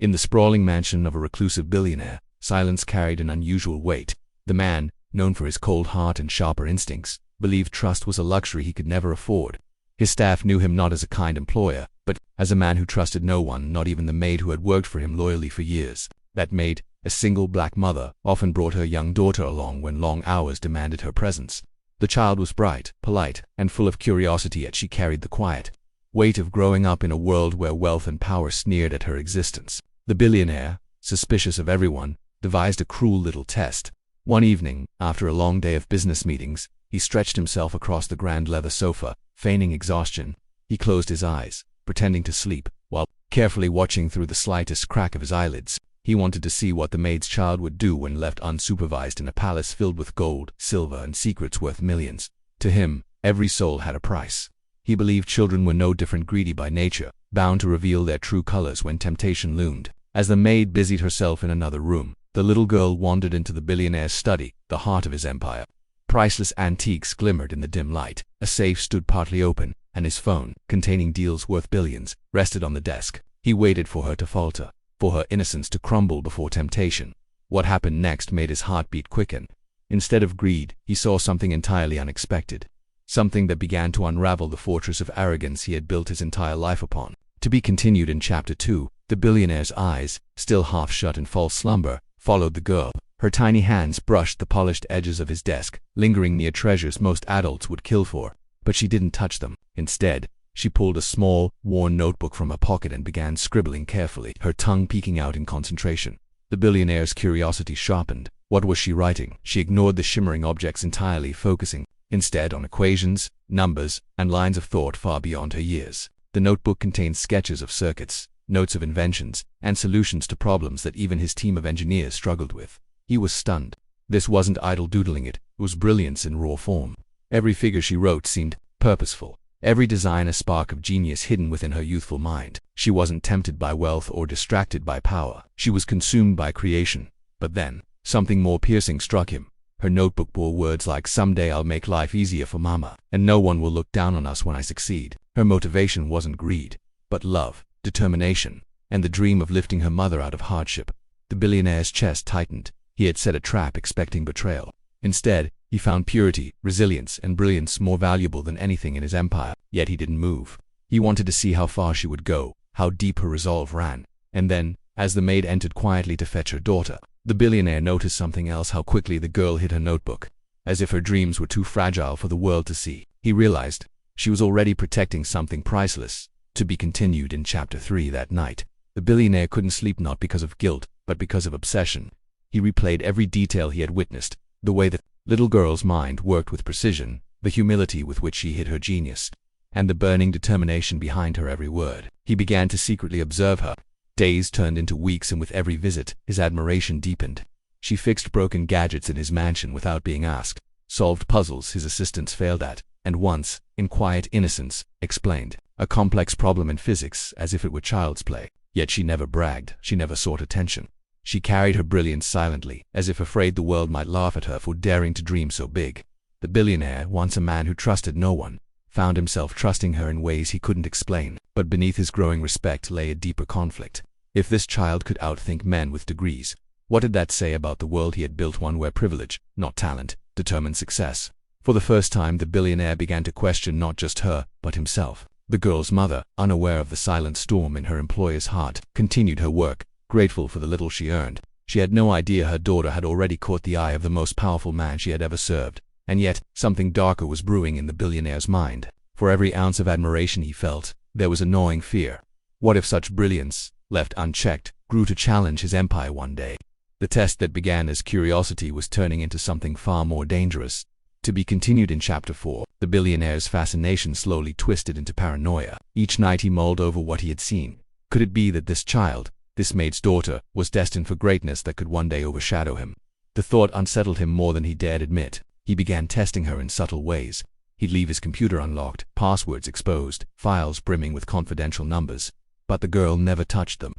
In the sprawling mansion of a reclusive billionaire, silence carried an unusual weight. The man, known for his cold heart and sharper instincts, believed trust was a luxury he could never afford. His staff knew him not as a kind employer, but as a man who trusted no one, not even the maid who had worked for him loyally for years. That maid, a single black mother, often brought her young daughter along when long hours demanded her presence. The child was bright, polite, and full of curiosity, yet she carried the quiet weight of growing up in a world where wealth and power sneered at her existence. The billionaire, suspicious of everyone, devised a cruel little test. One evening, after a long day of business meetings, he stretched himself across the grand leather sofa, feigning exhaustion. He closed his eyes, pretending to sleep, while carefully watching through the slightest crack of his eyelids. He wanted to see what the maid's child would do when left unsupervised in a palace filled with gold, silver, and secrets worth millions. To him, every soul had a price. He believed children were no different, greedy by nature, bound to reveal their true colors when temptation loomed. As the maid busied herself in another room, the little girl wandered into the billionaire's study, the heart of his empire. Priceless antiques glimmered in the dim light. A safe stood partly open, and his phone, containing deals worth billions, rested on the desk. He waited for her to falter, for her innocence to crumble before temptation. What happened next made his heartbeat quicken. Instead of greed, he saw something entirely unexpected. Something that began to unravel the fortress of arrogance he had built his entire life upon. To be continued in Chapter 2. The billionaire's eyes, still half shut in false slumber, followed the girl. Her tiny hands brushed the polished edges of his desk, lingering near treasures most adults would kill for. But she didn't touch them. Instead, she pulled a small, worn notebook from her pocket and began scribbling carefully, her tongue peeking out in concentration. The billionaire's curiosity sharpened. What was she writing? She ignored the shimmering objects entirely, focusing instead on equations, numbers, and lines of thought far beyond her years. The notebook contained sketches of circuits, notes of inventions, and solutions to problems that even his team of engineers struggled with. He was stunned. This wasn't idle doodling, it was brilliance in raw form. Every figure she wrote seemed purposeful, every design a spark of genius hidden within her youthful mind. She wasn't tempted by wealth or distracted by power. She was consumed by creation. But then, something more piercing struck him. Her notebook bore words like, "Someday I'll make life easier for Mama, and no one will look down on us when I succeed." Her motivation wasn't greed, but love, determination, and the dream of lifting her mother out of hardship. The billionaire's chest tightened. He had set a trap expecting betrayal. Instead, he found purity, resilience, and brilliance more valuable than anything in his empire. Yet he didn't move. He wanted to see how far she would go, how deep her resolve ran. And then, as the maid entered quietly to fetch her daughter, the billionaire noticed something else: how quickly the girl hid her notebook. As if her dreams were too fragile for the world to see. He realized she was already protecting something priceless. To be continued in Chapter 3. That night, the billionaire couldn't sleep, not because of guilt, but because of obsession. He replayed every detail he had witnessed, the way that little girl's mind worked with precision, the humility with which she hid her genius, and the burning determination behind her every word. He began to secretly observe her. Days turned into weeks, and with every visit, his admiration deepened. She fixed broken gadgets in his mansion without being asked, solved puzzles his assistants failed at, and once, in quiet innocence, explained a complex problem in physics as if it were child's play. Yet she never bragged, she never sought attention. She carried her brilliance silently, as if afraid the world might laugh at her for daring to dream so big. The billionaire, once a man who trusted no one, found himself trusting her in ways he couldn't explain. But beneath his growing respect lay a deeper conflict. If this child could outthink men with degrees, what did that say about the world he had built, one where privilege, not talent, determined success? For the first time, the billionaire began to question not just her, but himself. The girl's mother, unaware of the silent storm in her employer's heart, continued her work, grateful for the little she earned. She had no idea her daughter had already caught the eye of the most powerful man she had ever served. And yet, something darker was brewing in the billionaire's mind. For every ounce of admiration he felt, there was a gnawing fear. What if such brilliance, left unchecked, grew to challenge his empire one day? The test that began as curiosity was turning into something far more dangerous. To be continued in Chapter 4. The billionaire's fascination slowly twisted into paranoia. Each night he mulled over what he had seen. Could it be that this child, this maid's daughter, was destined for greatness that could one day overshadow him? The thought unsettled him more than he dared admit. He began testing her in subtle ways. He'd leave his computer unlocked, passwords exposed, files brimming with confidential numbers. But the girl never touched them.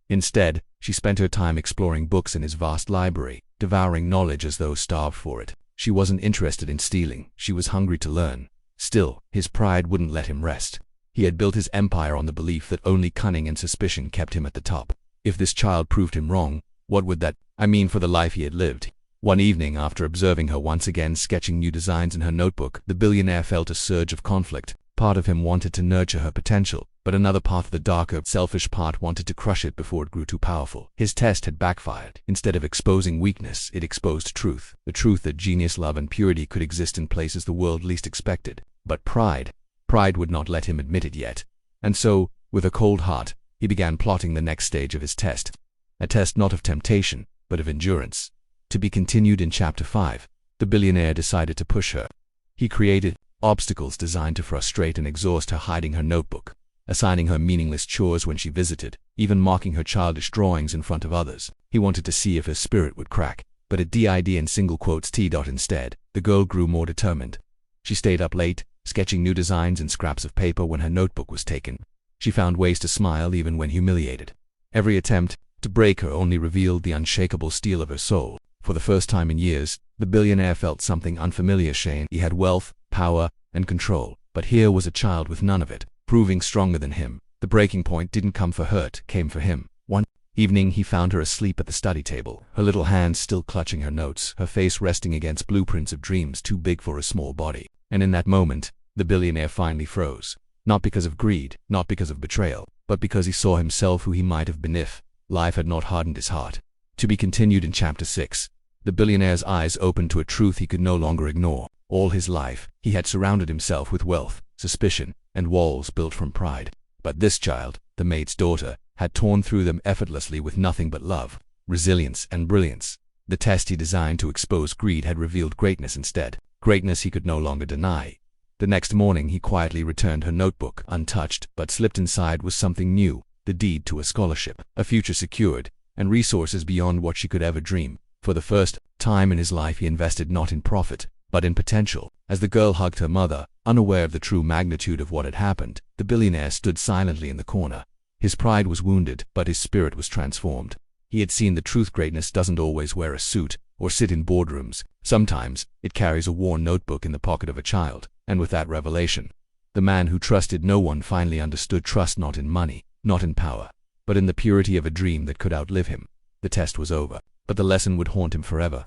Instead, she spent her time exploring books in his vast library, devouring knowledge as though starved for it. She wasn't interested in stealing, she was hungry to learn. Still, his pride wouldn't let him rest. He had built his empire on the belief that only cunning and suspicion kept him at the top. If this child proved him wrong, what would that mean for the life he had lived? One evening, after observing her once again sketching new designs in her notebook, the billionaire felt a surge of conflict. Part of him wanted to nurture her potential, but another part of the darker, selfish part wanted to crush it before it grew too powerful. His test had backfired. Instead of exposing weakness, it exposed truth. The truth that genius, love, and purity could exist in places the world least expected. But pride would not let him admit it yet. And so, with a cold heart, he began plotting the next stage of his test. A test not of temptation, but of endurance. To be continued in Chapter 5. The billionaire decided to push her. He created obstacles designed to frustrate and exhaust her, hiding her notebook, assigning her meaningless chores when she visited, even mocking her childish drawings in front of others. He wanted to see if her spirit would crack, but it did in single quotes t. Instead, the girl grew more determined. She stayed up late, sketching new designs in scraps of paper when her notebook was taken. She found ways to smile even when humiliated. Every attempt to break her only revealed the unshakable steel of her soul. For the first time in years, the billionaire felt something unfamiliar. He had wealth, power, and control, but here was a child with none of it, proving stronger than him. The breaking point didn't come for her, it came for him. One evening he found her asleep at the study table, her little hands still clutching her notes, her face resting against blueprints of dreams too big for a small body. And in that moment, the billionaire finally froze. Not because of greed, not because of betrayal, but because he saw himself who he might have been if life had not hardened his heart. To be continued in Chapter 6. The billionaire's eyes opened to a truth he could no longer ignore. All his life, he had surrounded himself with wealth, suspicion, and walls built from pride. But this child, the maid's daughter, had torn through them effortlessly with nothing but love, resilience, and brilliance. The test he designed to expose greed had revealed greatness instead. Greatness he could no longer deny. The next morning he quietly returned her notebook, untouched, but slipped inside was something new, the deed to a scholarship, a future secured, and resources beyond what she could ever dream. For the first time in his life he invested not in profit, but in potential. As the girl hugged her mother, unaware of the true magnitude of what had happened, the billionaire stood silently in the corner. His pride was wounded, but his spirit was transformed. He had seen the truth: greatness doesn't always wear a suit or sit in boardrooms. Sometimes, it carries a worn notebook in the pocket of a child. And with that revelation, the man who trusted no one finally understood trust not in money, not in power, but in the purity of a dream that could outlive him. The test was over, but the lesson would haunt him forever.